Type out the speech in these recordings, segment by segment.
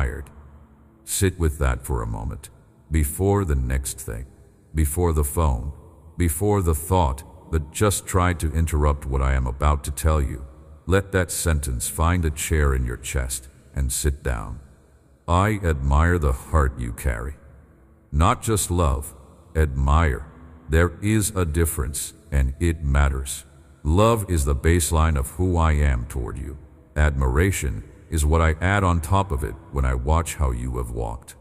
tired. Sit with that for a moment. Before the next thing. Before the phone. Before the thought that just tried to interrupt what I am about to tell you. Let that sentence find a chair in your chest and sit down. I admire the heart you carry. Not just love, admire. There is a difference, and it matters. Love is the baseline of who I am toward you. Admiration is what I add on top of it when I watch how you have walked.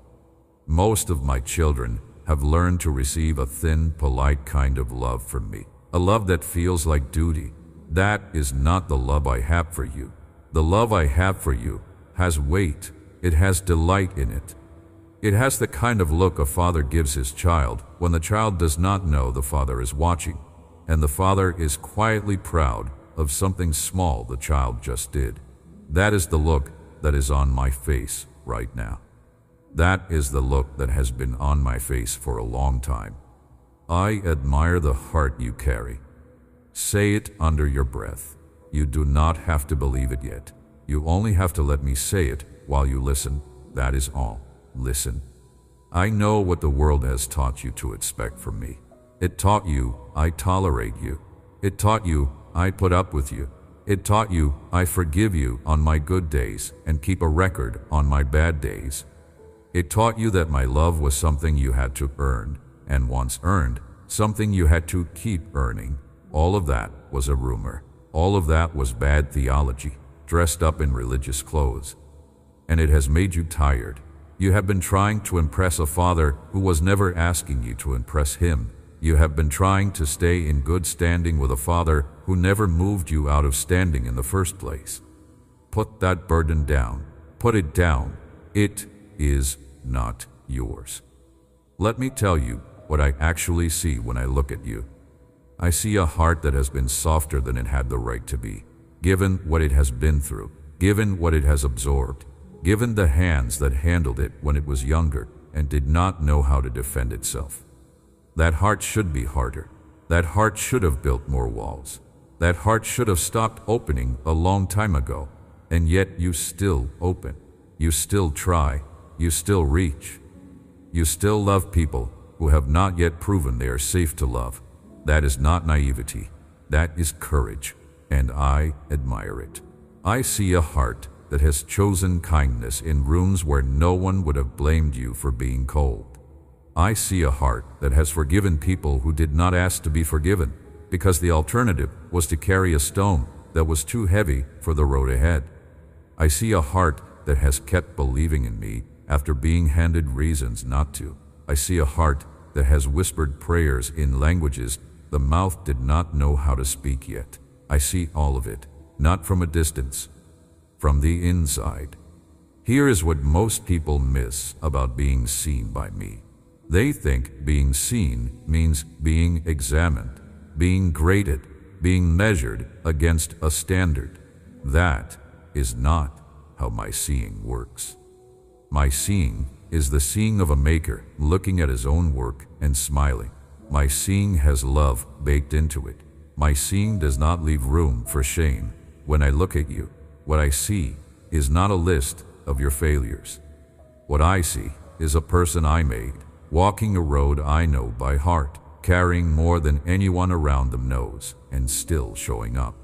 Most of my children have learned to receive a thin, polite kind of love from me. A love that feels like duty. That is not the love I have for you. The love I have for you has weight. It has delight in it. It has the kind of look a father gives his child when the child does not know the father is watching, and the father is quietly proud of something small the child just did. That is the look that is on my face right now. That is the look that has been on my face for a long time. I admire the heart you carry. Say it under your breath. You do not have to believe it yet. You only have to let me say it while you listen. That is all. Listen. I know what the world has taught you to expect from me. It taught you I tolerate you. It taught you I put up with you. It taught you I forgive you on my good days and keep a record on my bad days. It taught you that my love was something you had to earn, and once earned, something you had to keep earning. All of that was a rumor. All of that was bad theology, dressed up in religious clothes. And it has made you tired. You have been trying to impress a father who was never asking you to impress him. You have been trying to stay in good standing with a father who never moved you out of standing in the first place. Put that burden down. Put it down. It is not yours. Let me tell you what I actually see when I look at you. I see a heart that has been softer than it had the right to be, given what it has been through, given what it has absorbed, given the hands that handled it when it was younger and did not know how to defend itself. That heart should be harder. That heart should have built more walls. That heart should have stopped opening a long time ago, and yet you still open. You still try. You still reach. You still love people who have not yet proven they are safe to love. That is not naivety. That is courage, and I admire it. I see a heart that has chosen kindness in rooms where no one would have blamed you for being cold. I see a heart that has forgiven people who did not ask to be forgiven because the alternative was to carry a stone that was too heavy for the road ahead. I see a heart that has kept believing in me after being handed reasons not to. I see a heart that has whispered prayers in languages the mouth did not know how to speak yet. I see all of it, not from a distance, from the inside. Here is what most people miss about being seen by me. They think being seen means being examined, being graded, being measured against a standard. That is not how my seeing works. My seeing is the seeing of a maker looking at his own work and smiling. My seeing has love baked into it. My seeing does not leave room for shame. When I look at you, what I see is not a list of your failures. What I see is a person I made, walking a road I know by heart, carrying more than anyone around them knows, and still showing up.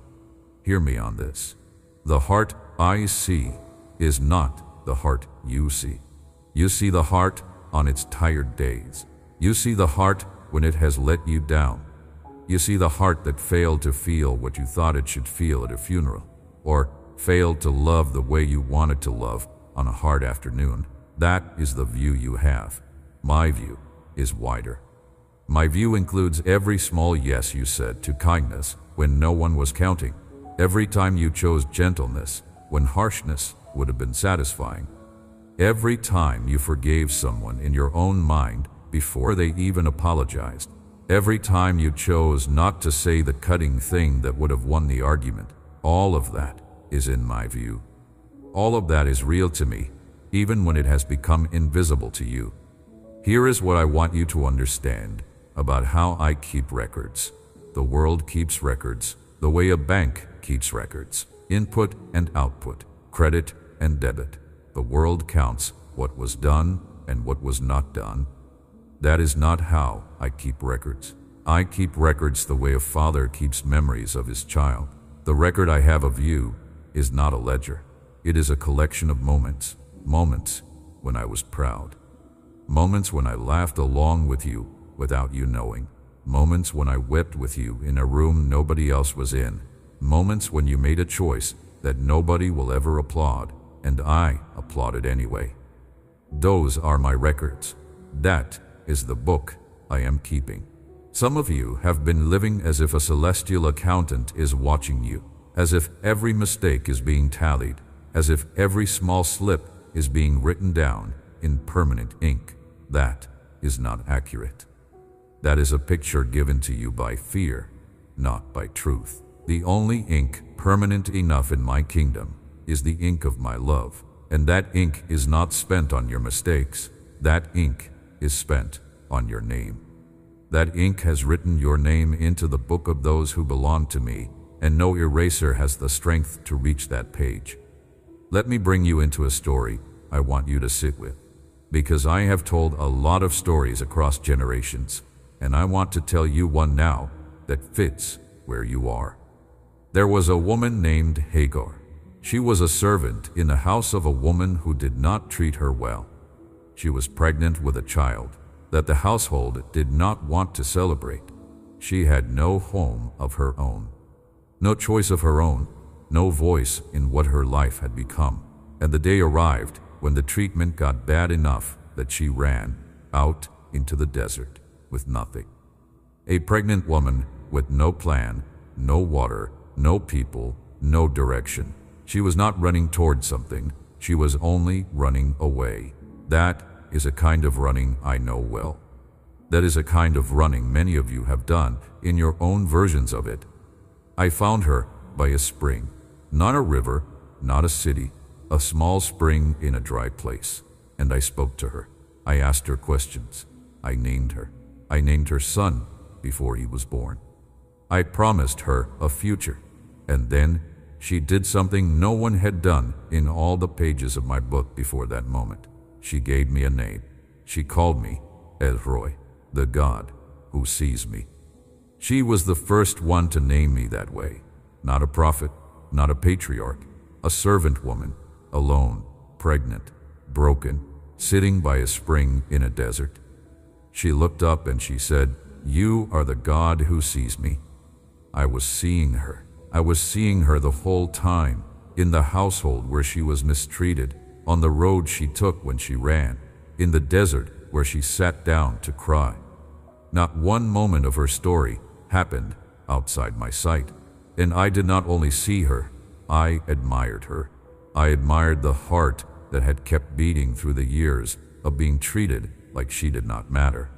Hear me on this. The heart I see is not the heart you see. You see the heart on its tired days. You see the heart when it has let you down. You see the heart that failed to feel what you thought it should feel at a funeral, or failed to love the way you wanted to love on a hard afternoon. That is the view you have. My view is wider. My view includes every small yes you said to kindness when no one was counting, every time you chose gentleness when harshness would have been satisfying, every time you forgave someone in your own mind before they even apologized, every time you chose not to say the cutting thing that would have won the argument. All of that is in my view. All of that is real to me, even when it has become invisible to you. Here is what I want you to understand about how I keep records. The world keeps records the way a bank keeps records. Input and output, credit and debit. the world counts what was done and what was not done. That is not how I keep records. I keep records the way a father keeps memories of his child. The record I have of you is not a ledger. It is a collection of moments. Moments when I was proud. Moments when I laughed along with you without you knowing. Moments when I wept with you in a room nobody else was in. Moments when you made a choice that nobody will ever applaud, and I applauded anyway. Those are my records. That is the book I am keeping. Some of you have been living as if a celestial accountant is watching you, as if every mistake is being tallied, as if every small slip is being written down in permanent ink. That is not accurate. That is a picture given to you by fear, not by truth. The only ink permanent enough in my kingdom is the ink of my love, and that ink is not spent on your mistakes. That ink is spent on your name. That ink has written your name into the book of those who belong to me, and no eraser has the strength to reach that page. Let me bring you into a story I want you to sit with, because I have told a lot of stories across generations, and I want to tell you one now that fits where you are. There was a woman named Hagar. She was a servant in the house of a woman who did not treat her well. She was pregnant with a child that the household did not want to celebrate. She had no home of her own, no choice of her own, no voice in what her life had become. And the day arrived when the treatment got bad enough that she ran out into the desert with nothing. A pregnant woman with no plan, no water, no people, no direction. She was not running toward something, she was only running away. That is a kind of running I know well. That is a kind of running many of you have done in your own versions of it. I found her by a spring, not a river, not a city, a small spring in a dry place. And I spoke to her. I asked her questions. I named her. I named her son before he was born. I promised her a future. And then she did something no one had done in all the pages of my book before that moment. She gave me a name. She called me El Roi, the God who sees me. She was the first one to name me that way. Not a prophet, not a patriarch, a servant woman, alone, pregnant, broken, sitting by a spring in a desert. She looked up and she said, "You are the God who sees me." I was seeing her. I was seeing her the whole time, in the household where she was mistreated, on the road she took when she ran, in the desert where she sat down to cry. Not one moment of her story happened outside my sight, and I did not only see her, I admired her. I admired the heart that had kept beating through the years of being treated like she did not matter.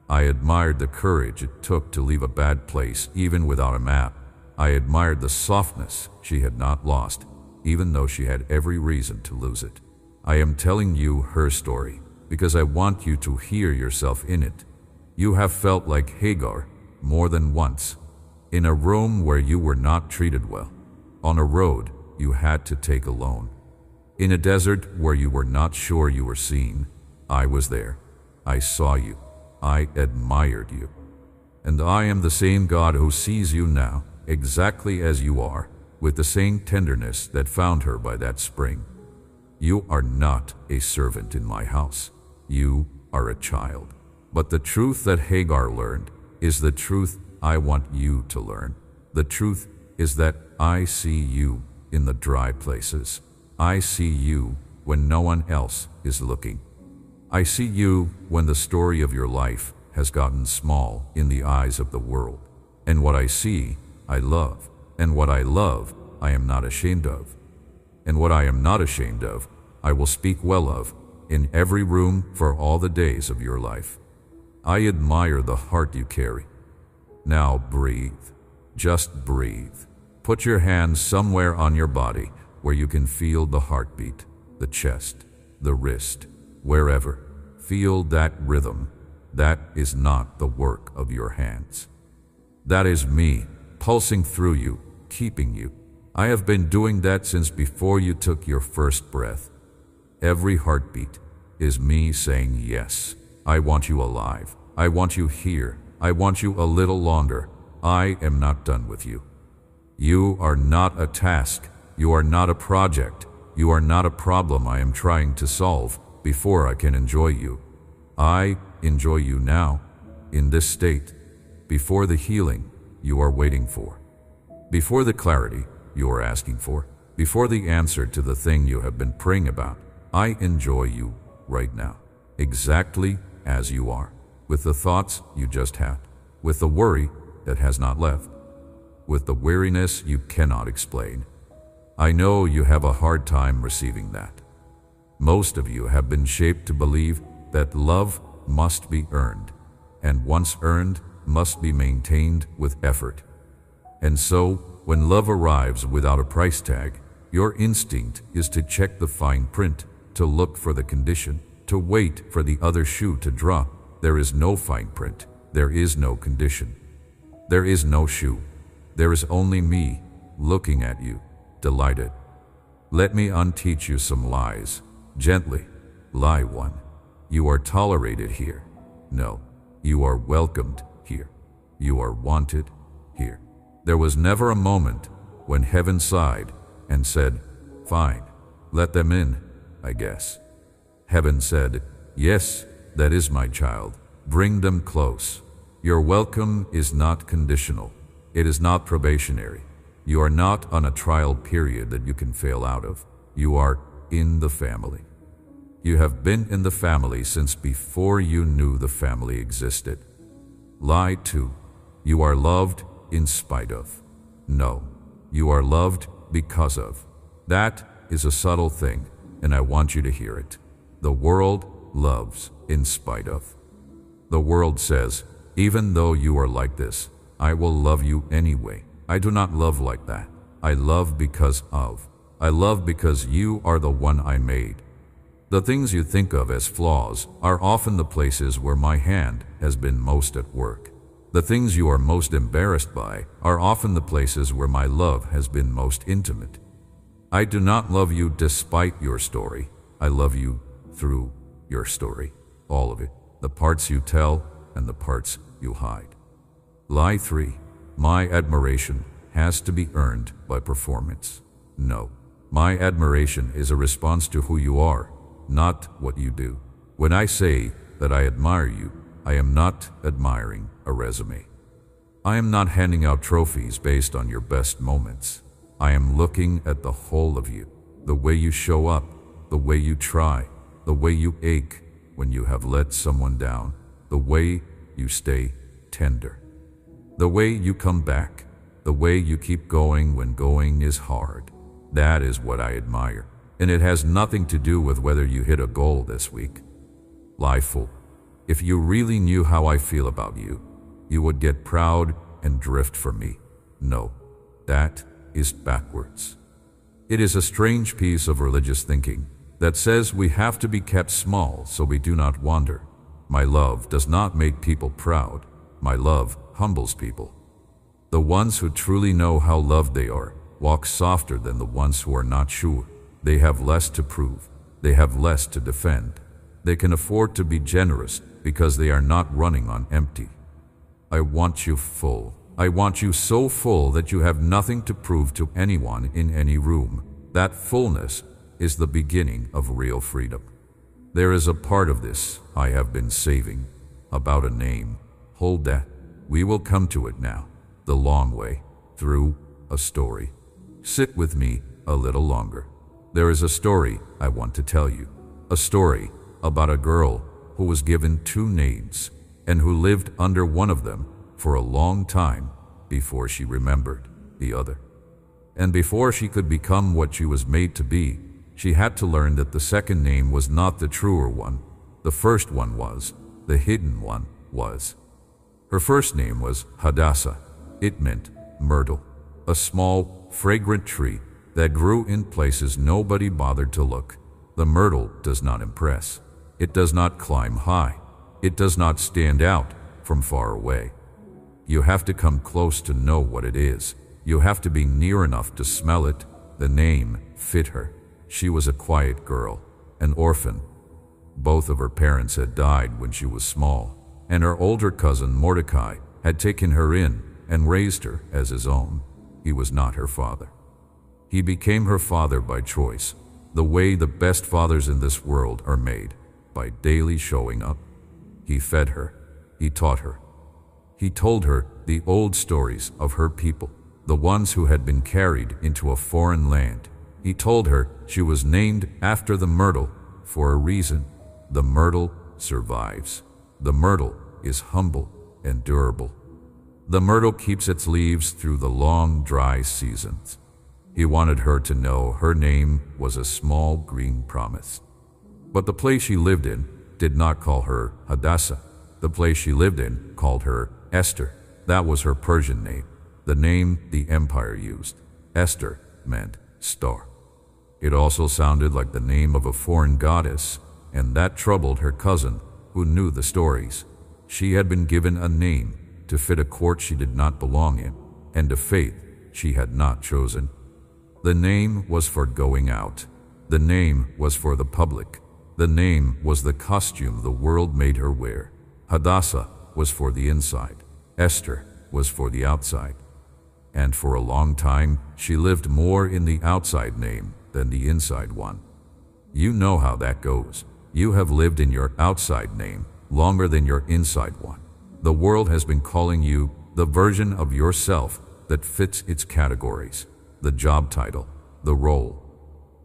I admired the courage it took to leave a bad place even without a map. I admired the softness she had not lost, even though she had every reason to lose it. I am telling you her story because I want you to hear yourself in it. You have felt like Hagar more than once, in a room where you were not treated well, on a road you had to take alone, in a desert where you were not sure you were seen. I was there. I saw you. I admired you. And I am the same God who sees you now, exactly as you are, with the same tenderness that found her by that spring. You are not a servant in my house. You are a child. But the truth that Hagar learned is the truth I want you to learn. The truth is that I see you in the dry places. I see you when no one else is looking. I see you when the story of your life has gotten small in the eyes of the world. And what I see, I love. And what I love, I am not ashamed of. And what I am not ashamed of, I will speak well of in every room for all the days of your life. I admire the heart you carry. Now breathe. Just breathe. Put your hands somewhere on your body where you can feel the heartbeat, the chest, the wrist, wherever. Feel that rhythm. That is not the work of your hands. That is me, pulsing through you, keeping you. I have been doing that since before you took your first breath. Every heartbeat is me saying yes. I want you alive. I want you here. I want you a little longer. I am not done with you. You are not a task. You are not a project. You are not a problem I am trying to solve before I can enjoy you. I enjoy you now, in this state, before the healing you are waiting for, before the clarity you are asking for, before the answer to the thing you have been praying about. I enjoy you right now, exactly as you are, with the thoughts you just had, with the worry that has not left, with the weariness you cannot explain. I know you have a hard time receiving that. Most of you have been shaped to believe that love must be earned, and once earned, must be maintained with effort. And so, when love arrives without a price tag, your instinct is to check the fine print, to look for the condition, to wait for the other shoe to drop. There is no fine print. There is no condition. There is no shoe. There is only me, looking at you, delighted. Let me unteach you some lies, gently. Lie 1. You are tolerated here. No, you are welcomed here. You are wanted here. There was never a moment when heaven sighed and said, "Fine, let them in, I guess." Heaven said, "Yes, that is my child. Bring them close." Your welcome is not conditional. It is not probationary. You are not on a trial period that you can fail out of. You are in the family. You have been in the family since before you knew the family existed. Lie 2. You are loved in spite of. No, you are loved because of. That is a subtle thing, and I want you to hear it. The world loves in spite of. The world says, even though you are like this, I will love you anyway. I do not love like that. I love because of. I love because you are the one I made. The things you think of as flaws are often the places where my hand has been most at work. The things you are most embarrassed by are often the places where my love has been most intimate. I do not love you despite your story. I love you through your story. All of it. The parts you tell and the parts you hide. Lie 3. My admiration has to be earned by performance. No. My admiration is a response to who you are, not what you do. When I say that I admire you, I am not admiring a resume. I am not handing out trophies based on your best moments. I am looking at the whole of you, the way you show up, the way you try, the way you ache when you have let someone down, the way you stay tender, the way you come back, the way you keep going when going is hard. That is what I admire, and it has nothing to do with whether you hit a goal this week. Lie 4. If you really knew how I feel about you, you would get proud and drift for me. No, that is backwards. It is a strange piece of religious thinking that says we have to be kept small so we do not wander. My love does not make people proud. My love humbles people. The ones who truly know how loved they are walk softer than the ones who are not sure. They have less to prove. They have less to defend. They can afford to be generous because they are not running on empty. I want you full. I want you so full that you have nothing to prove to anyone in any room. That fullness is the beginning of real freedom. There is a part of this I have been saving, about a name. Hold that. We will come to it now, the long way, through a story. Sit with me a little longer. There is a story I want to tell you. A story about a girl who was given 2 names and who lived under one of them for a long time before she remembered the other. And before she could become what she was made to be, she had to learn that the second name was not the truer one. The first one was. The hidden one was. Her first name was Hadassah. It meant myrtle, a small, fragrant tree that grew in places nobody bothered to look. The myrtle does not impress. It does not climb high. It does not stand out from far away. You have to come close to know what it is. You have to be near enough to smell it. The name fit her. She was a quiet girl, an orphan. Both of her parents had died when she was small, and her older cousin Mordecai had taken her in and raised her as his own. He was not her father. He became her father by choice, the way the best fathers in this world are made, by daily showing up. He fed her. He taught her. He told her the old stories of her people, the ones who had been carried into a foreign land. He told her she was named after the myrtle for a reason. The myrtle survives. The myrtle is humble and durable. The myrtle keeps its leaves through the long, dry seasons. He wanted her to know her name was a small green promise. But the place she lived in did not call her Hadassah. The place she lived in called her Esther. That was her Persian name, the name the empire used. Esther meant star. It also sounded like the name of a foreign goddess, and that troubled her cousin, who knew the stories. She had been given a name to fit a court she did not belong in, and a faith she had not chosen. The name was for going out. The name was for the public. The name was the costume the world made her wear. Hadassah was for the inside. Esther was for the outside. And for a long time, she lived more in the outside name than the inside one. You know how that goes. You have lived in your outside name longer than your inside one. The world has been calling you the version of yourself that fits its categories, the job title, the role,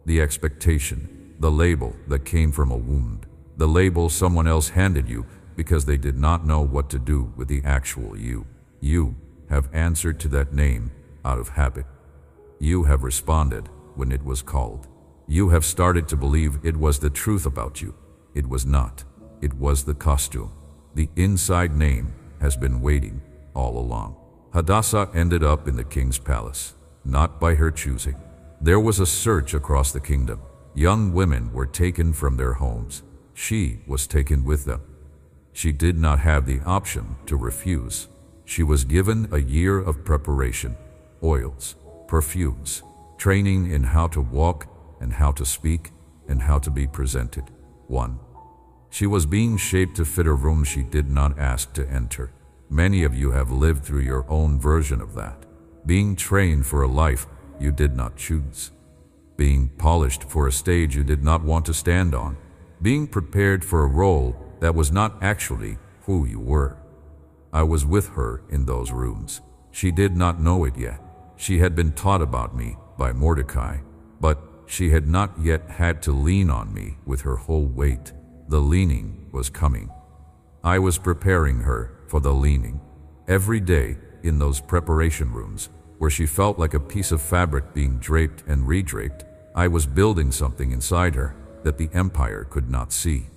the expectation, the label that came from a wound, the label someone else handed you because they did not know what to do with the actual you. You have answered to that name out of habit. You have responded when it was called. You have started to believe it was the truth about you. It was not. It was the costume. The inside name has been waiting all along. Hadassah ended up in the king's palace, not by her choosing. There was a search across the kingdom. Young women were taken from their homes. She was taken with them. She did not have the option to refuse. She was given a year of preparation, oils, perfumes, training in how to walk and how to speak and how to be presented. 1. She was being shaped to fit a room she did not ask to enter. Many of you have lived through your own version of that, being trained for a life you did not choose, being polished for a stage you did not want to stand on, being prepared for a role that was not actually who you were. I was with her in those rooms. She did not know it yet. She had been taught about me by Mordecai, but she had not yet had to lean on me with her whole weight. The leaning was coming. I was preparing her for the leaning. Every day in those preparation rooms, where she felt like a piece of fabric being draped and redraped, I was building something inside her that the empire could not see.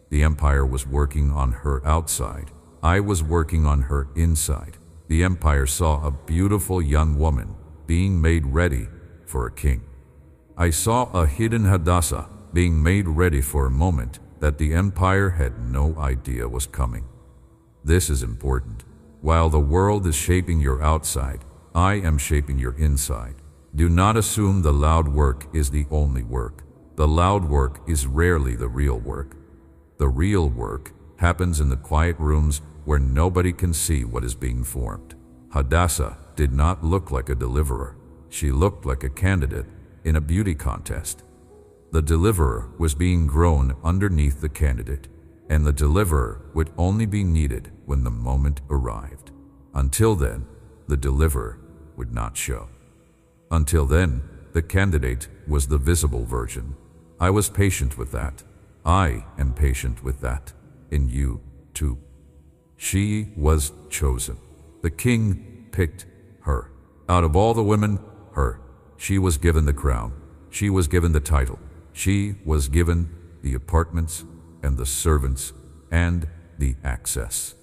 The empire was working on her outside. I was working on her inside. The empire saw a beautiful young woman being made ready for a king. I saw a hidden Hadassah being made ready for a moment that the empire had no idea was coming. This is important. While the world is shaping your outside, I am shaping your inside. Do not assume the loud work is the only work. The loud work is rarely the real work. The real work happens in the quiet rooms where nobody can see what is being formed. Hadassah did not look like a deliverer. She looked like a candidate in a beauty contest. The deliverer was being grown underneath the candidate, and the deliverer would only be needed when the moment arrived. Until then, the deliverer would not show. Until then, the candidate was the visible version. I was patient with that. I am patient with that. In you, too. She was chosen. The king picked her. Out of all the women, her. She was given the crown. She was given the title. She was given the apartments and the servants and the access.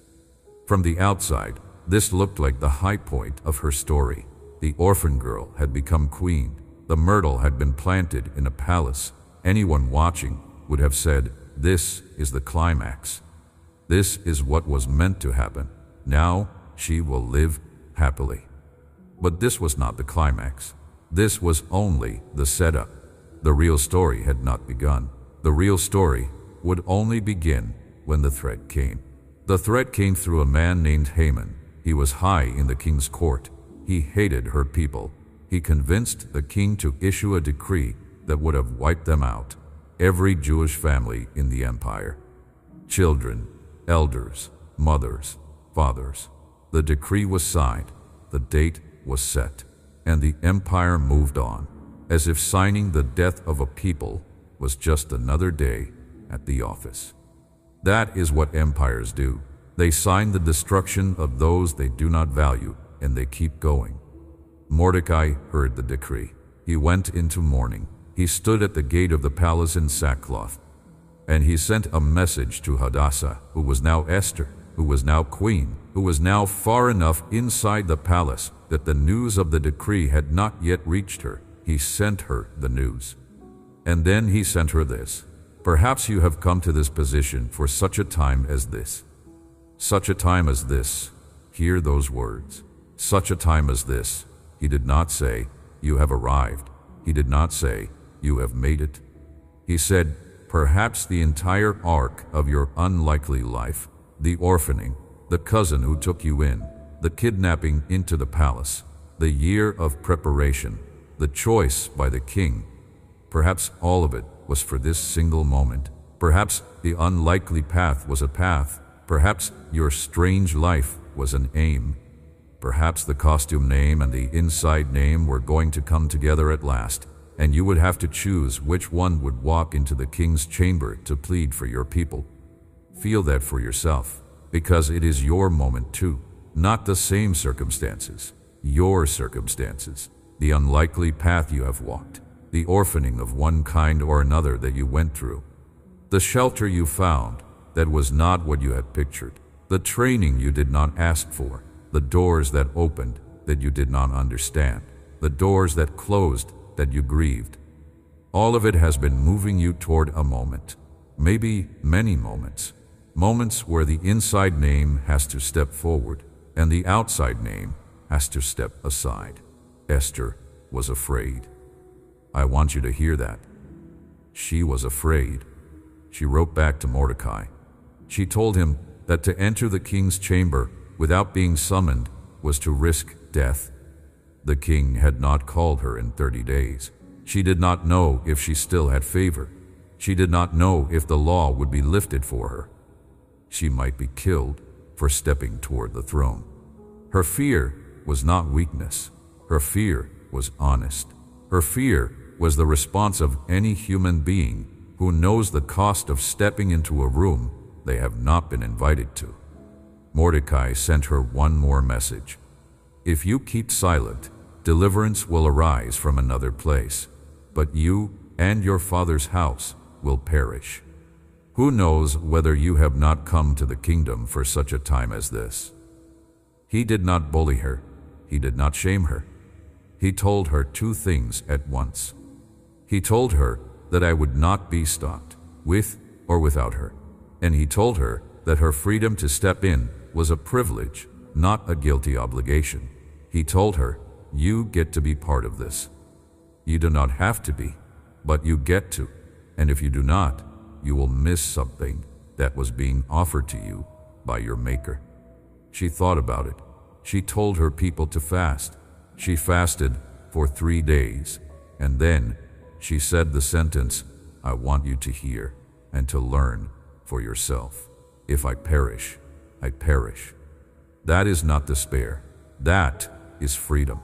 From the outside, this looked like the high point of her story. The orphan girl had become queen. The myrtle had been planted in a palace. Anyone watching would have said, "This is the climax. This is what was meant to happen. Now she will live happily." But this was not the climax. This was only the setup. The real story had not begun. The real story would only begin when the threat came. The threat came through a man named Haman. He was high in the king's court. He hated her people. He convinced the king to issue a decree that would have wiped them out, every Jewish family in the empire. Children, elders, mothers, fathers. The decree was signed, the date was set, and the empire moved on, as if signing the death of a people was just another day at the office. That is what empires do. They sign the destruction of those they do not value, and they keep going. Mordecai heard the decree. He went into mourning. He stood at the gate of the palace in sackcloth. And he sent a message to Hadassah, who was now Esther, who was now queen, who was now far enough inside the palace that the news of the decree had not yet reached her. He sent her the news. And then he sent her this: "Perhaps you have come to this position for such a time as this." Such a time as this. Hear those words. Such a time as this. He did not say, "You have arrived." He did not say, "You have made it." He said, "Perhaps the entire arc of your unlikely life, the orphaning, the cousin who took you in, the kidnapping into the palace, the year of preparation, the choice by the king, perhaps all of it was for this single moment. Perhaps the unlikely path was a path. Perhaps your strange life was an aim. Perhaps the costume name and the inside name were going to come together at last, and you would have to choose which one would walk into the king's chamber to plead for your people. Feel that for yourself, because it is your moment too, not the same circumstances, your circumstances, the unlikely path you have walked, the orphaning of one kind or another that you went through, the shelter you found that was not what you had pictured, the training you did not ask for, the doors that opened that you did not understand, the doors that closed that you grieved. All of it has been moving you toward a moment, maybe many moments, moments where the inside name has to step forward and the outside name has to step aside. Esther was afraid. I want you to hear that. She was afraid. She wrote back to Mordecai. She told him that to enter the king's chamber without being summoned was to risk death. The king had not called her in 30 days. She did not know if she still had favor. She did not know if the law would be lifted for her. She might be killed for stepping toward the throne. Her fear was not weakness. Her fear was honest. Her fear was the response of any human being who knows the cost of stepping into a room they have not been invited to. Mordecai sent her one more message. If you keep silent, deliverance will arise from another place, but you and your father's house will perish. Who knows whether you have not come to the kingdom for such a time as this? He did not bully her. He did not shame her. He told her two things at once. He told her that I would not be stopped, with or without her. And he told her that her freedom to step in was a privilege, not a guilty obligation. He told her, you get to be part of this. You do not have to be, but you get to. And if you do not, you will miss something that was being offered to you by your Maker. She thought about it. She told her people to fast. She fasted for 3 days, and then she said the sentence, I want you to hear and to learn for yourself. If I perish, I perish. That is not despair. That is freedom.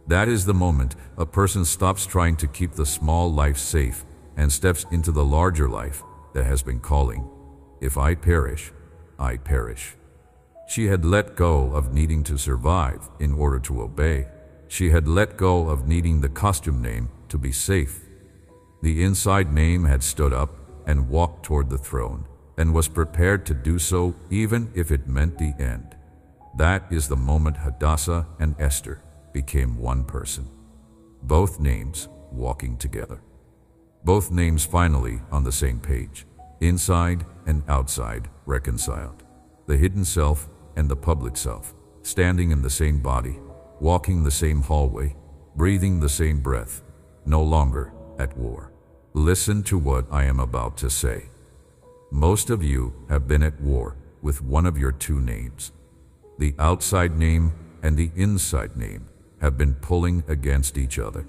That is the moment a person stops trying to keep the small life safe and steps into the larger life that has been calling. If I perish, I perish. She had let go of needing to survive in order to obey. She had let go of needing the costume name to be safe. The inside name had stood up and walked toward the throne and was prepared to do so even if it meant the end. That is the moment Hadassah and Esther became one person. Both names walking together. Both names finally on the same page. Inside and outside reconciled. The hidden self and the public self, standing in the same body, walking the same hallway, breathing the same breath, no longer at war. Listen to what I am about to say. Most of you have been at war with one of your two names. The outside name and the inside name have been pulling against each other.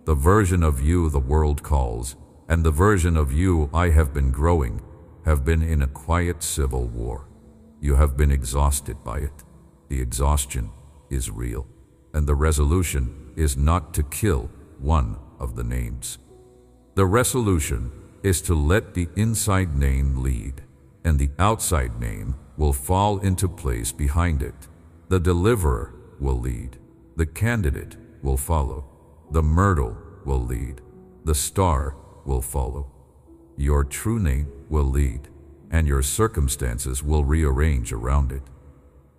The version of you the world calls and the version of you I have been growing have been in a quiet civil war. You have been exhausted by it. The exhaustion is real, and the resolution is not to kill one of the names. The resolution is to let the inside name lead, and the outside name will fall into place behind it. The deliverer will lead. The candidate will follow. The myrtle will lead. The star will follow. Your true name will lead, and your circumstances will rearrange around it.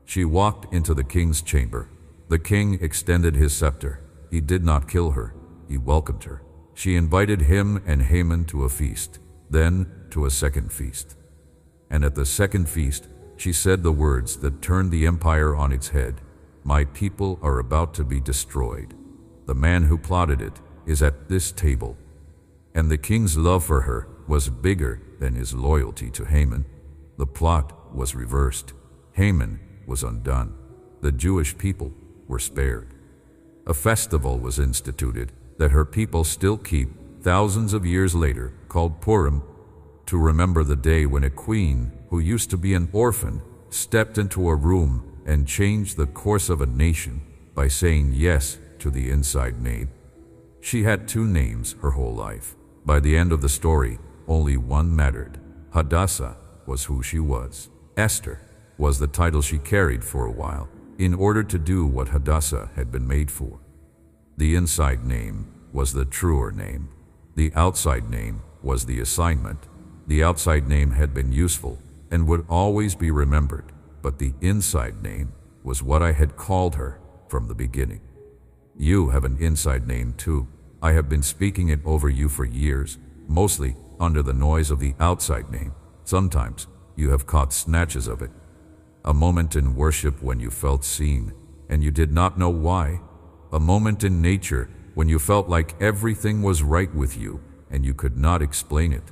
She walked into the king's chamber. The king extended his scepter. He did not kill her. He welcomed her. She invited him and Haman to a feast, then to a second feast. And at the second feast, she said the words that turned the empire on its head. My people are about to be destroyed. The man who plotted it is at this table. And the king's love for her was bigger than his loyalty to Haman. The plot was reversed. Haman was undone. The Jewish people were spared. A festival was instituted that her people still keep thousands of years later, called Purim, to remember the day when a queen who used to be an orphan stepped into a room and changed the course of a nation by saying yes to the inside name. She had two names her whole life. By the end of the story, only one mattered. Hadassah was who she was. Esther was the title she carried for a while, in order to do what Hadassah had been made for. The inside name was the truer name. The outside name was the assignment. The outside name had been useful and would always be remembered, but the inside name was what I had called her from the beginning. You have an inside name too. I have been speaking it over you for years, mostly under the noise of the outside name. Sometimes you have caught snatches of it. A moment in worship when you felt seen and you did not know why. A moment in nature when you felt like everything was right with you and you could not explain it.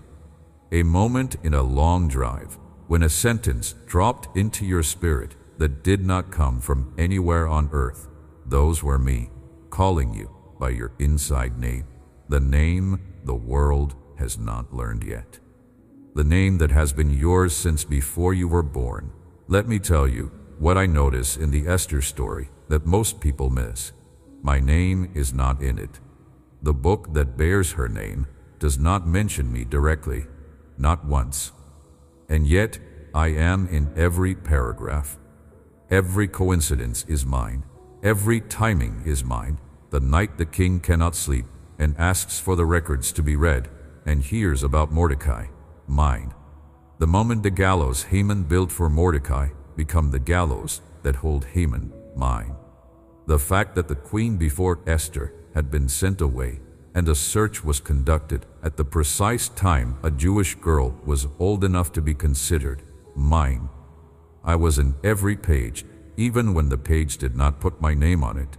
A moment in a long drive when a sentence dropped into your spirit that did not come from anywhere on earth. Those were me, calling you by your inside name, the name the world has not learned yet. The name that has been yours since before you were born. Let me tell you what I notice in the Esther story that most people miss. My name is not in it. The book that bears her name does not mention me directly, not once. And yet, I am in every paragraph. Every coincidence is mine. Every timing is mine. The night the king cannot sleep and asks for the records to be read and hears about Mordecai, mine. The moment the gallows Haman built for Mordecai become the gallows that hold Haman, mine. The fact that the queen before Esther had been sent away and a search was conducted at the precise time a Jewish girl was old enough to be considered, mine. I was in every page, even when the page did not put my name on it.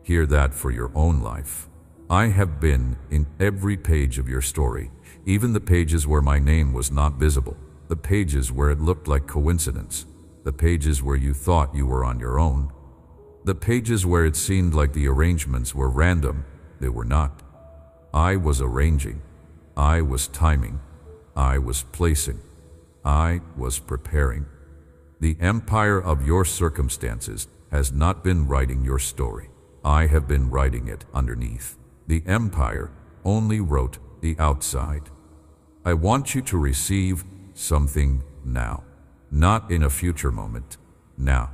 Hear that for your own life. I have been in every page of your story, even the pages where my name was not visible, the pages where it looked like coincidence, the pages where you thought you were on your own, the pages where it seemed like the arrangements were random. They were not. I was arranging. I was timing. I was placing. I was preparing. The empire of your circumstances has not been writing your story. I have been writing it underneath. The empire only wrote the outside. I want you to receive something now, not in a future moment. Now,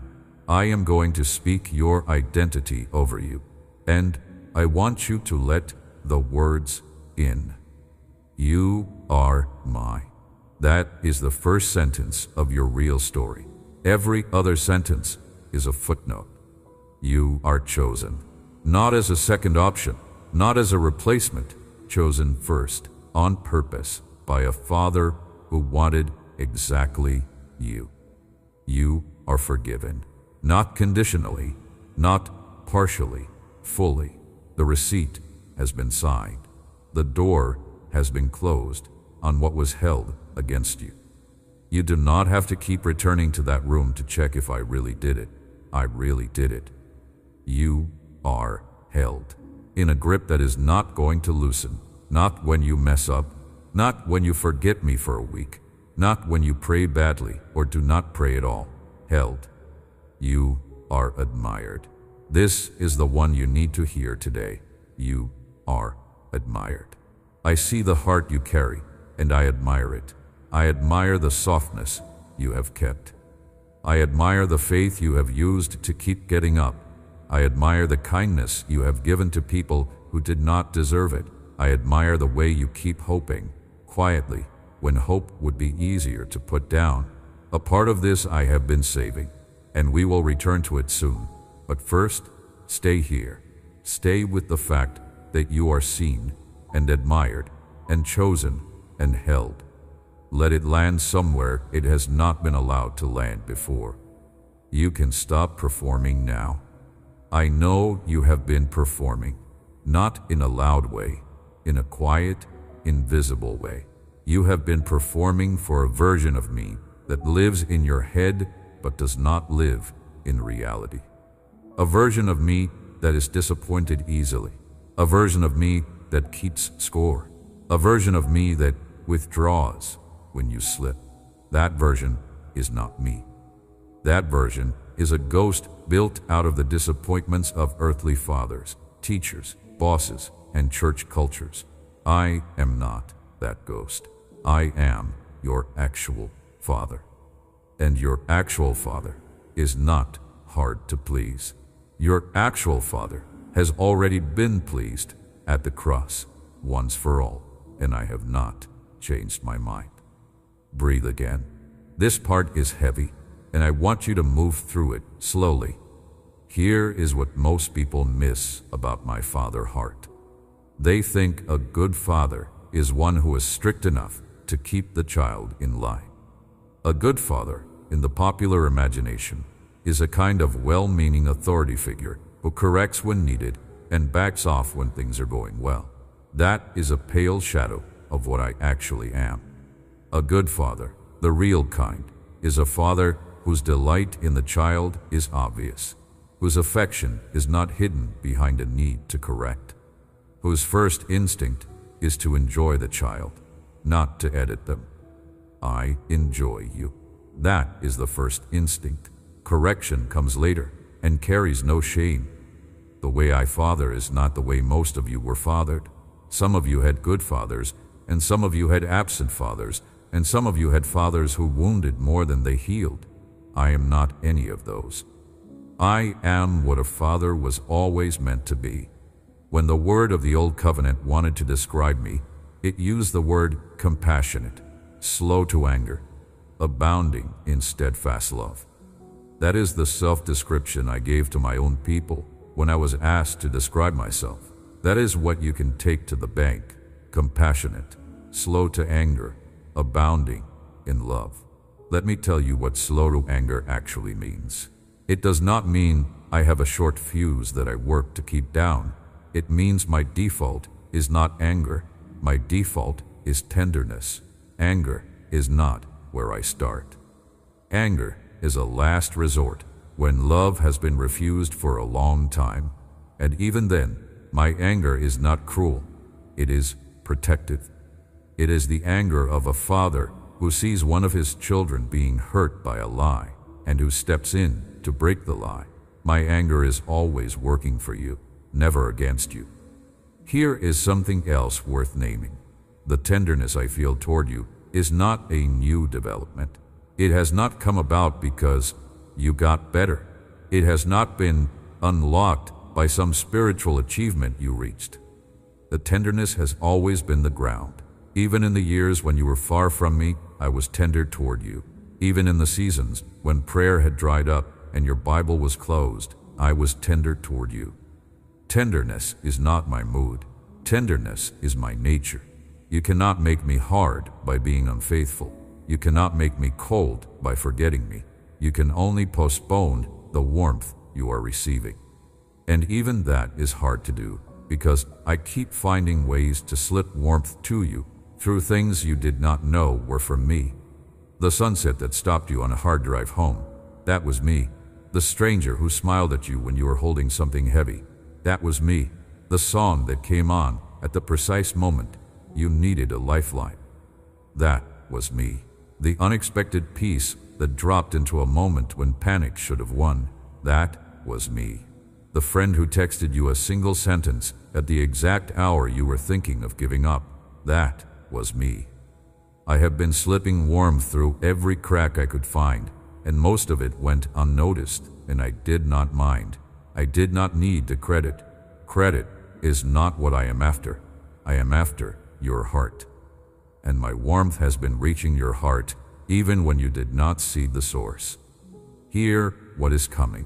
I am going to speak your identity over you, and I want you to let the words in. You are mine. That is the first sentence of your real story. Every other sentence is a footnote. You are chosen, not as a second option, not as a replacement, chosen first, on purpose, by a father who wanted exactly you. You are forgiven, not conditionally, not partially, fully. The receipt has been signed. The door has been closed on what was held against you. You do not have to keep returning to that room to check if I really did it. I really did it. You are held in a grip that is not going to loosen, not when you mess up, not when you forget me for a week, not when you pray badly or do not pray at all. Held. You are admired. This is the one you need to hear today. You are admired. I see the heart you carry, and I admire it. I admire the softness you have kept. I admire the faith you have used to keep getting up. I admire the kindness you have given to people who did not deserve it. I admire the way you keep hoping, quietly, when hope would be easier to put down. A part of this I have been saving, and we will return to it soon. But first, stay here. Stay with the fact that you are seen and admired and chosen and held. Let it land somewhere it has not been allowed to land before. You can stop performing now. I know you have been performing, not in a loud way, in a quiet, invisible way. You have been performing for a version of me that lives in your head but does not live in reality. A version of me that is disappointed easily. A version of me that keeps score. A version of me that withdraws when you slip. That version is not me. That version is a ghost built out of the disappointments of earthly fathers, teachers, bosses, and church cultures. I am not that ghost. I am your actual father. And your actual father is not hard to please. Your actual father has already been pleased at the cross once for all, and I have not changed my mind. Breathe again. This part is heavy, and I want you to move through it slowly. Here is what most people miss about my father heart. They think a good father is one who is strict enough to keep the child in line. A good father, in the popular imagination, is a kind of well-meaning authority figure who corrects when needed and backs off when things are going well. That is a pale shadow of what I actually am. A good father, the real kind, is a father whose delight in the child is obvious, whose affection is not hidden behind a need to correct, whose first instinct is to enjoy the child, not to edit them. I enjoy you. That is the first instinct. Correction comes later and carries no shame. The way I father is not the way most of you were fathered. Some of you had good fathers, and some of you had absent fathers, and some of you had fathers who wounded more than they healed. I am not any of those. I am what a father was always meant to be. When the word of the Old Covenant wanted to describe me, it used the word compassionate, slow to anger, abounding in steadfast love. That is the self-description I gave to my own people when I was asked to describe myself. That is what you can take to the bank: compassionate, slow to anger, abounding in love. Let me tell you what slow to anger actually means. It does not mean I have a short fuse that I work to keep down. It means my default is not anger. My default is tenderness. Anger is not where I start. Anger is a last resort when love has been refused for a long time. And even then, my anger is not cruel. It is protective. It is the anger of a father who sees one of his children being hurt by a lie and who steps in to break the lie. My anger is always working for you, never against you. Here is something else worth naming. The tenderness I feel toward you is not a new development. It has not come about because you got better. It has not been unlocked by some spiritual achievement you reached. The tenderness has always been the ground. Even in the years when you were far from me, I was tender toward you. Even in the seasons when prayer had dried up and your Bible was closed, I was tender toward you. Tenderness is not my mood. Tenderness is my nature. You cannot make me hard by being unfaithful. You cannot make me cold by forgetting me. You can only postpone the warmth you are receiving. And even that is hard to do. because I keep finding ways to slip warmth to you through things you did not know were for me. The sunset that stopped you on a hard drive home, that was me. The stranger who smiled at you when you were holding something heavy, that was me. The song that came on at the precise moment you needed a lifeline, that was me. The unexpected peace that dropped into a moment when panic should have won, that was me. The friend who texted you a single sentence at the exact hour you were thinking of giving up, that was me. I have been slipping warmth through every crack I could find, and most of it went unnoticed, and I did not mind. I did not need the credit. Credit is not what I am after. I am after your heart. And my warmth has been reaching your heart even when you did not see the source. Hear what is coming.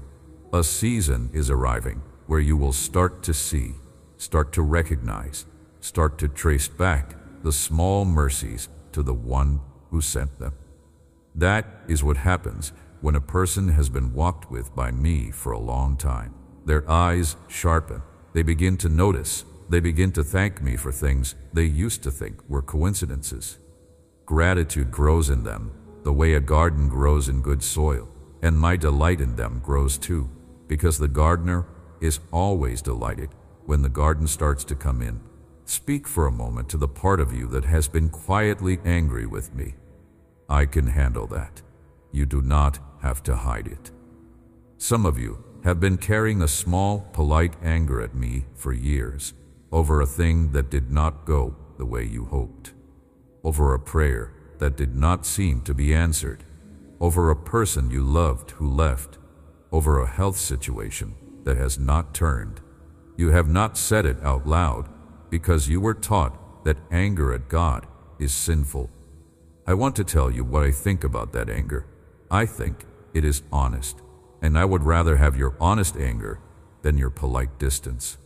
A season is arriving where you will start to see, start to recognize, start to trace back the small mercies to the one who sent them. That is what happens when a person has been walked with by me for a long time. Their eyes sharpen. They begin to notice. They begin to thank me for things they used to think were coincidences. Gratitude grows in them the way a garden grows in good soil, and my delight in them grows too, because the gardener is always delighted when the garden starts to come in. Speak for a moment to the part of you that has been quietly angry with me. I can handle that. You do not have to hide it. Some of you have been carrying a small, polite anger at me for years, over a thing that did not go the way you hoped, over a prayer that did not seem to be answered, over a person you loved who left, over a health situation that has not turned. You have not said it out loud because you were taught that anger at God is sinful. I want to tell you what I think about that anger. I think it is honest, and I would rather have your honest anger than your polite distance.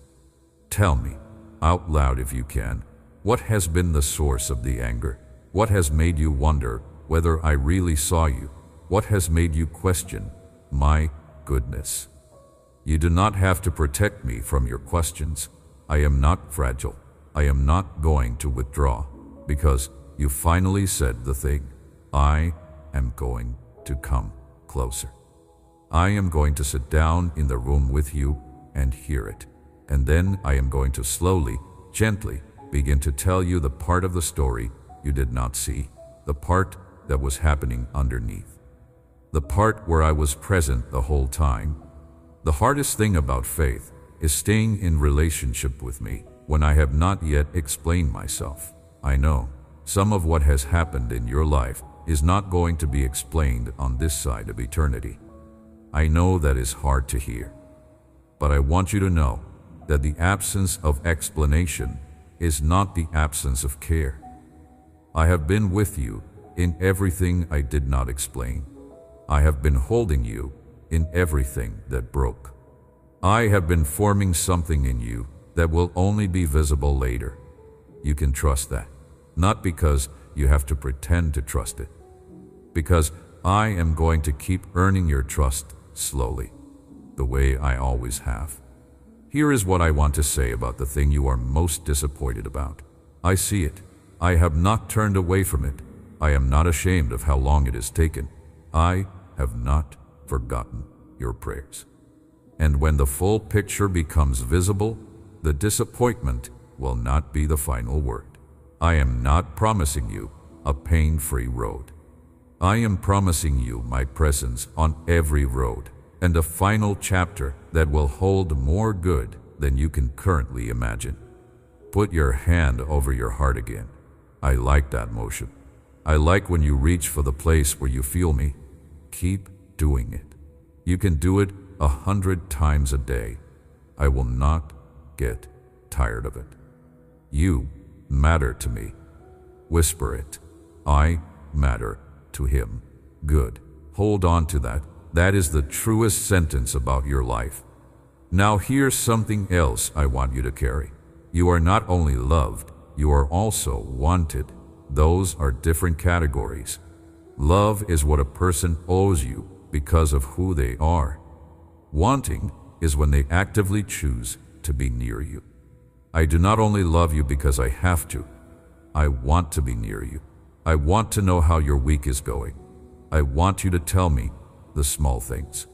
Tell me, out loud if you can, what has been the source of the anger? What has made you wonder whether I really saw you? What has made you question my goodness? You do not have to protect me from your questions. I am not fragile. I am not going to withdraw because you finally said the thing. I am going to come closer. I am going to sit down in the room with you and hear it. And then I am going to slowly, gently begin to tell you the part of the story you did not see, the part that was happening underneath, the part where I was present the whole time. The hardest thing about faith is staying in relationship with me when I have not yet explained myself. I know some of what has happened in your life is not going to be explained on this side of eternity. I know that is hard to hear, but I want you to know that the absence of explanation is not the absence of care. I have been with you in everything I did not explain. I have been holding you in everything that broke. I have been forming something in you that will only be visible later. You can trust that, not because you have to pretend to trust it, because I am going to keep earning your trust slowly, the way I always have. Here is what I want to say about the thing you are most disappointed about. I see it. I have not turned away from it. I am not ashamed of how long it has taken. I have not forgotten your prayers. And when the full picture becomes visible, the disappointment will not be the final word. I am not promising you a pain-free road. I am promising you my presence on every road and a final chapter that will hold more good than you can currently imagine. Put your hand over your heart again. I like that motion. I like when you reach for the place where you feel me. Keep doing it. You can do it 100 times a day. I will not get tired of it. You matter to me. Whisper it. I matter to him. Good. Hold on to that. That is the truest sentence about your life. Now here's something else I want you to carry. You are not only loved, you are also wanted. Those are different categories. Love is what a person owes you because of who they are. Wanting is when they actively choose to be near you. I do not only love you because I have to. I want to be near you. I want to know how your week is going. I want you to tell me the small things.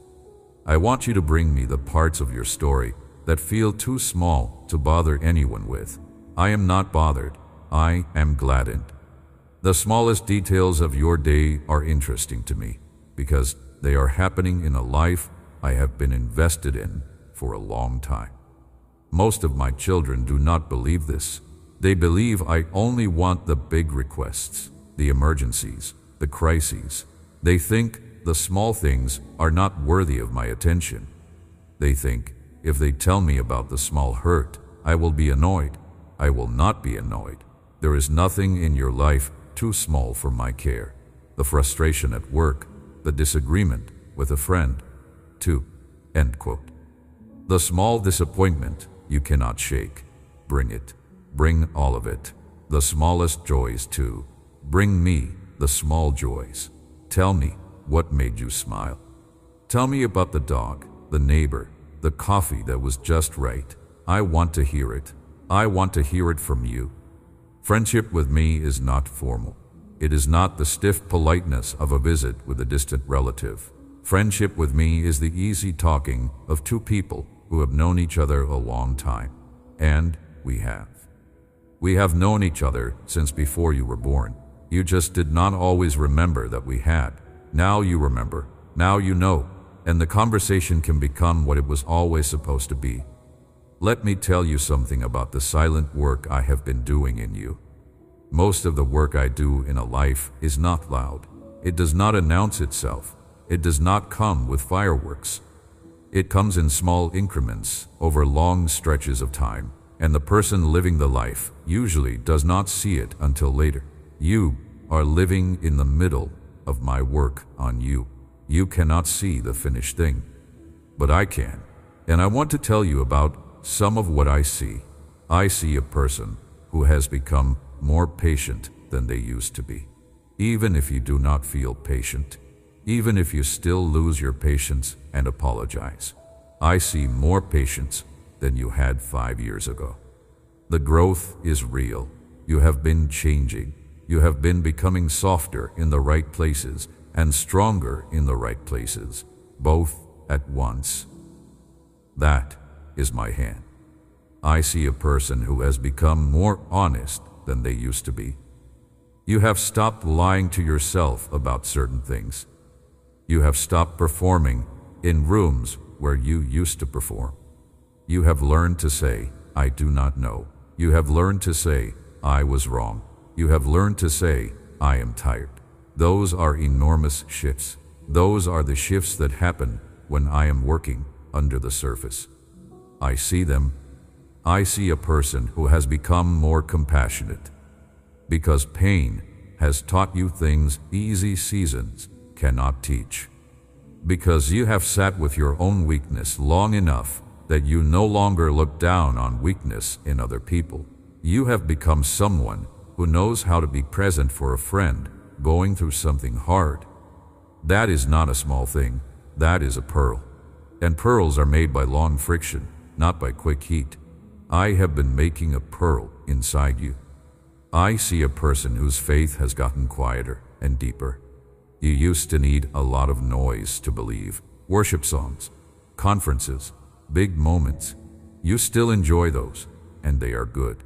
I want you to bring me the parts of your story that feel too small to bother anyone with. I am not bothered. I am gladdened. The smallest details of your day are interesting to me because they are happening in a life I have been invested in for a long time. Most of my children do not believe this. They believe I only want the big requests, the emergencies, the crises. They think the small things are not worthy of my attention. They think if they tell me about the small hurt, I will be annoyed. I will not be annoyed. There is nothing in your life too small for my care. The frustration at work, the disagreement with a friend, too. End quote. The small disappointment you cannot shake. Bring it. Bring all of it. The smallest joys too. Bring me the small joys. Tell me what made you smile. Tell me about the dog, the neighbor, the coffee that was just right. I want to hear it. I want to hear it from you. Friendship with me is not formal. It is not the stiff politeness of a visit with a distant relative. Friendship with me is the easy talking of two people who have known each other a long time. And we have. We have known each other since before you were born. You just did not always remember that we had. Now you remember. Now you know. And the conversation can become what it was always supposed to be. Let me tell you something about the silent work I have been doing in you. Most of the work I do in a life is not loud. It does not announce itself. It does not come with fireworks. It comes in small increments over long stretches of time, and the person living the life usually does not see it until later. You are living in the middle of my work on you. You cannot see the finished thing, but I can, and I want to tell you about some of what I see. I see a person who has become more patient than they used to be. Even if you do not feel patient, even if you still lose your patience and apologize, I see more patience than you had 5 years ago. The growth is real. You have been changing. You have been becoming softer in the right places and stronger in the right places, both at once. That is my hand. I see a person who has become more honest than they used to be. You have stopped lying to yourself about certain things. You have stopped performing in rooms where you used to perform. You have learned to say, I do not know. You have learned to say, I was wrong. You have learned to say, I am tired. Those are enormous shifts. Those are the shifts that happen when I am working under the surface. I see them. I see a person who has become more compassionate. Because pain has taught you things easy seasons cannot teach. Because you have sat with your own weakness long enough that you no longer look down on weakness in other people. You have become someone who knows how to be present for a friend going through something hard. That is not a small thing. That is a pearl. And pearls are made by long friction, not by quick heat. I have been making a pearl inside you. I see a person whose faith has gotten quieter and deeper. You used to need a lot of noise to believe. Worship songs, conferences, big moments. You still enjoy those, and they are good.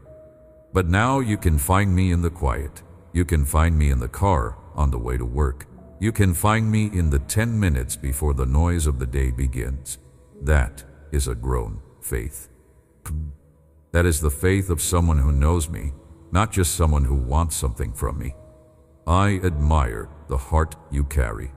But now you can find me in the quiet. You can find me in the car on the way to work. You can find me in the 10 minutes before the noise of the day begins. That is a grown faith. That is the faith of someone who knows me, not just someone who wants something from me. I admire the heart you carry.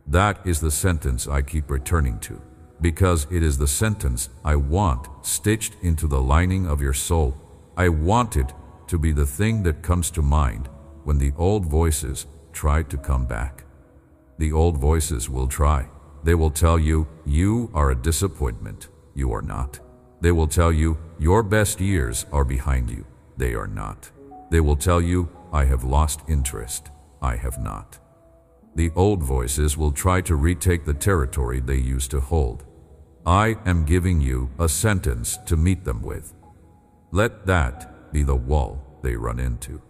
That is the sentence I keep returning to, because it is the sentence I want stitched into the lining of your soul. I want it to be the thing that comes to mind when the old voices try to come back. The old voices will try. They will tell you, you are a disappointment. You are not. They will tell you, your best years are behind you. They are not. They will tell you, I have lost interest. I have not. The old voices will try to retake the territory they used to hold. I am giving you a sentence to meet them with. Let that be the wall they run into.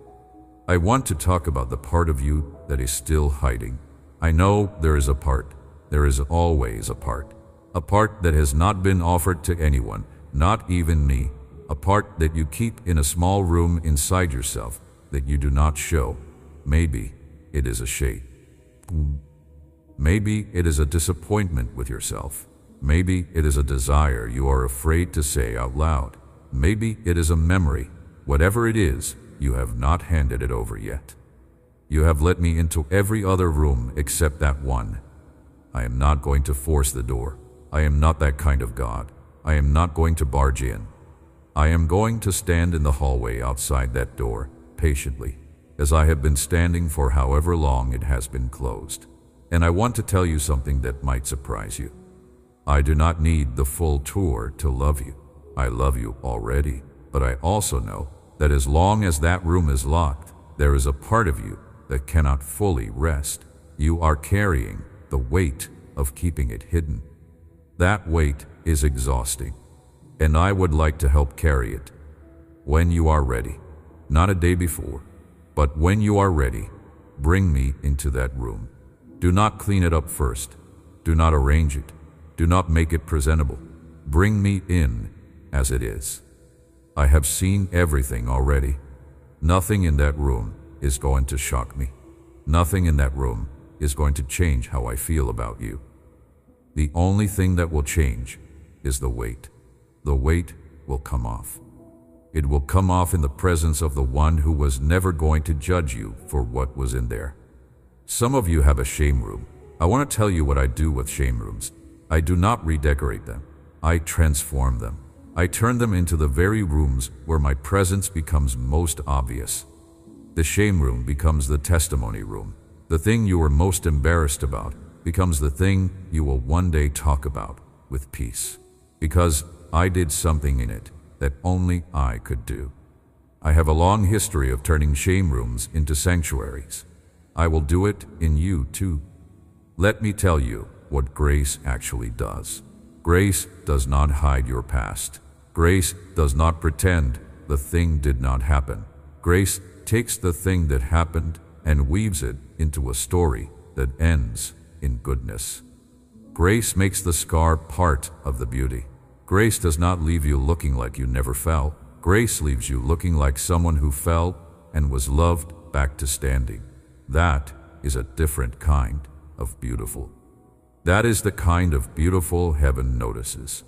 I want to talk about the part of you that is still hiding. I know there is a part. There is always a part. A part that has not been offered to anyone, not even me. A part that you keep in a small room inside yourself that you do not show. Maybe it is a shame. Maybe it is a disappointment with yourself. Maybe it is a desire you are afraid to say out loud. Maybe it is a memory. Whatever it is, you have not handed it over yet. You have let me into every other room except that one. I am not going to force the door. I am not that kind of God. I am not going to barge in. I am going to stand in the hallway outside that door, patiently, as I have been standing for however long it has been closed. And I want to tell you something that might surprise you. I do not need the full tour to love you. I love you already, but I also know that as long as that room is locked, there is a part of you that cannot fully rest. You are carrying the weight of keeping it hidden. That weight is exhausting, and I would like to help carry it. When you are ready, not a day before, but when you are ready, bring me into that room. Do not clean it up first. Do not arrange it. Do not make it presentable. Bring me in as it is. I have seen everything already. Nothing in that room is going to shock me. Nothing in that room is going to change how I feel about you. The only thing that will change is the weight. The weight will come off. It will come off in the presence of the one who was never going to judge you for what was in there. Some of you have a shame room. I want to tell you what I do with shame rooms. I do not redecorate them. I transform them. I turn them into the very rooms where my presence becomes most obvious. The shame room becomes the testimony room. The thing you are most embarrassed about becomes the thing you will one day talk about with peace. Because I did something in it that only I could do. I have a long history of turning shame rooms into sanctuaries. I will do it in you too. Let me tell you what grace actually does. Grace does not hide your past. Grace does not pretend the thing did not happen. Grace takes the thing that happened and weaves it into a story that ends in goodness. Grace makes the scar part of the beauty. Grace does not leave you looking like you never fell. Grace leaves you looking like someone who fell and was loved back to standing. That is a different kind of beautiful. That is the kind of beautiful heaven notices.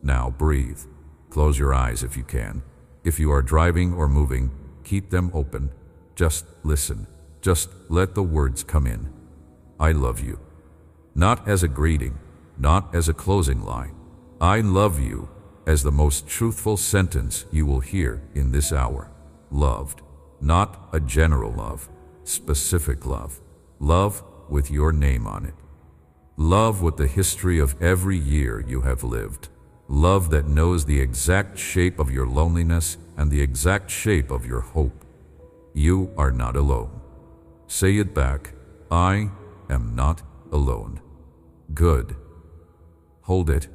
Now breathe. Close your eyes if you can. If you are driving or moving, keep them open. Just listen. Just let the words come in. I love you. Not as a greeting, not as a closing line. I love you as the most truthful sentence you will hear in this hour. Loved, not a general love, specific love. Love with your name on it. Love with the history of every year you have lived. Love that knows the exact shape of your loneliness and the exact shape of your hope. You are not alone. Say it back. I am not alone. Good. Hold it.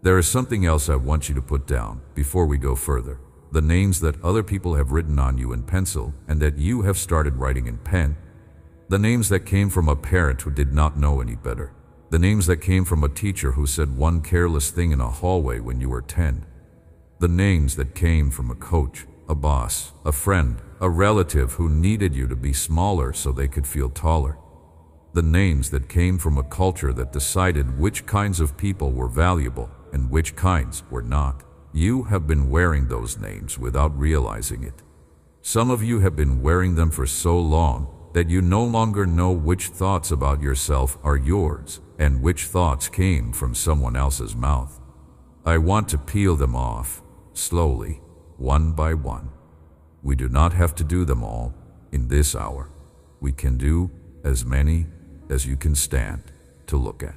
There is something else I want you to put down before we go further. The names that other people have written on you in pencil and that you have started writing in pen. The names that came from a parent who did not know any better. The names that came from a teacher who said one careless thing in a hallway when you were 10. The names that came from a coach, a boss, a friend, a relative who needed you to be smaller so they could feel taller. The names that came from a culture that decided which kinds of people were valuable and which kinds were not. You have been wearing those names without realizing it. Some of you have been wearing them for so long that you no longer know which thoughts about yourself are yours and which thoughts came from someone else's mouth. I want to peel them off, slowly, one by one. We do not have to do them all in this hour. We can do as many as you can stand to look at.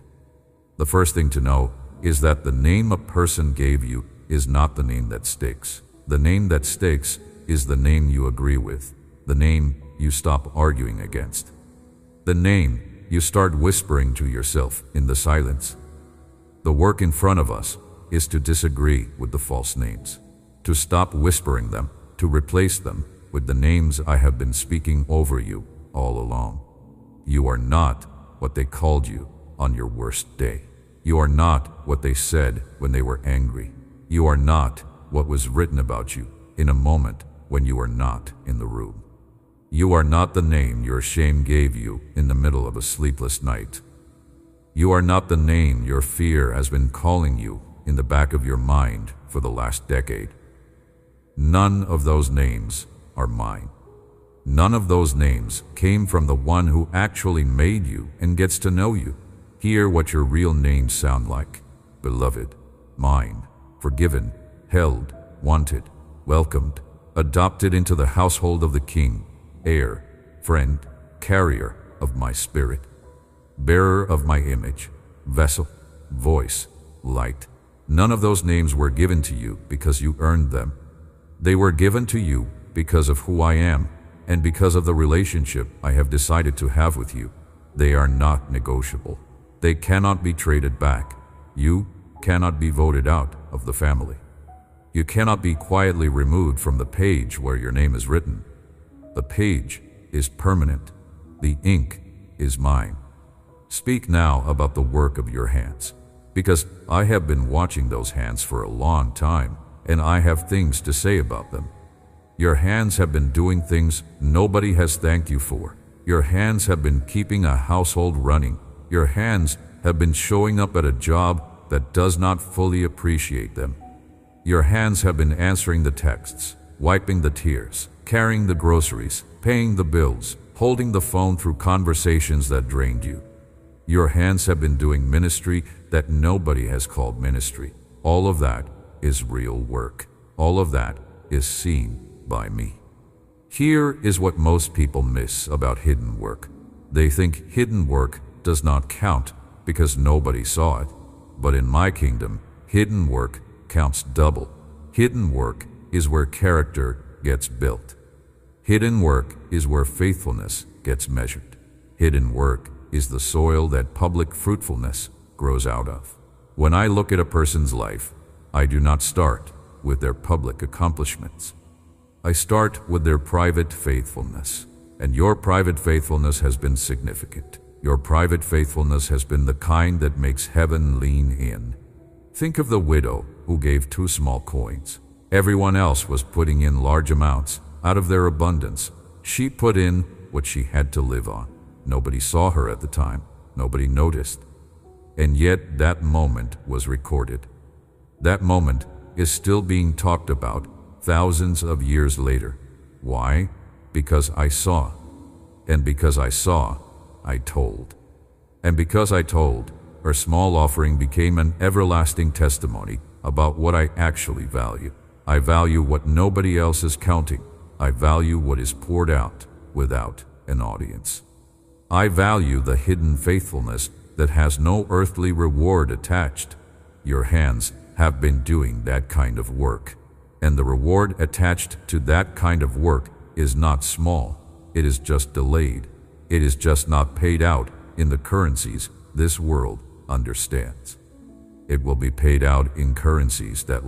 The first thing to know is that the name a person gave you is not the name that sticks. The name that sticks is the name you agree with, the name you stop arguing against, the name you start whispering to yourself in the silence. The work in front of us is to disagree with the false names. to stop whispering them, to replace them with the names I have been speaking over you all along. You are not what they called you on your worst day. You are not what they said when they were angry. You are not what was written about you in a moment when you were not in the room. You are not the name your shame gave you in the middle of a sleepless night. You are not the name your fear has been calling you in the back of your mind for the last decade. None of those names are mine. None of those names came from the one who actually made you and gets to know you. Hear what your real names sound like: beloved, mine, forgiven, held, wanted, welcomed, adopted into the household of the King, heir, friend, carrier of my spirit, bearer of my image, vessel, voice, light. None of those names were given to you because you earned them. They were given to you because of who I am and because of the relationship I have decided to have with you. They are not negotiable. They cannot be traded back. You cannot be voted out of the family. You cannot be quietly removed from the page where your name is written. The page is permanent. The ink is mine. Speak now about the work of your hands, because I have been watching those hands for a long time, and I have things to say about them. Your hands have been doing things nobody has thanked you for. Your hands have been keeping a household running. Your hands have been showing up at a job that does not fully appreciate them. Your hands have been answering the texts, wiping the tears, carrying the groceries, paying the bills, holding the phone through conversations that drained you. Your hands have been doing ministry that nobody has called ministry. All of that is real work. All of that is seen by me. Here is what most people miss about hidden work. They think hidden work does not count because nobody saw it. But in my kingdom, hidden work counts double. Hidden work is where character gets built. Hidden work is where faithfulness gets measured. Hidden work is the soil that public fruitfulness grows out of. When I look at a person's life, I do not start with their public accomplishments. I start with their private faithfulness. And your private faithfulness has been significant. Your private faithfulness has been the kind that makes heaven lean in. Think of the widow who gave 2 small coins. Everyone else was putting in large amounts out of their abundance. She put in what she had to live on. Nobody saw her at the time. Nobody noticed. And yet that moment was recorded. That moment is still being talked about thousands of years later. Why? Because I saw. And because I saw, I told. And because I told, her small offering became an everlasting testimony about what I actually value. I value what nobody else is counting. I value what is poured out without an audience. I value the hidden faithfulness that has no earthly reward attached. Your hands have been doing that kind of work. And the reward attached to that kind of work is not small. It is just delayed. It is just not paid out in the currencies this world understands. It will be paid out in currencies that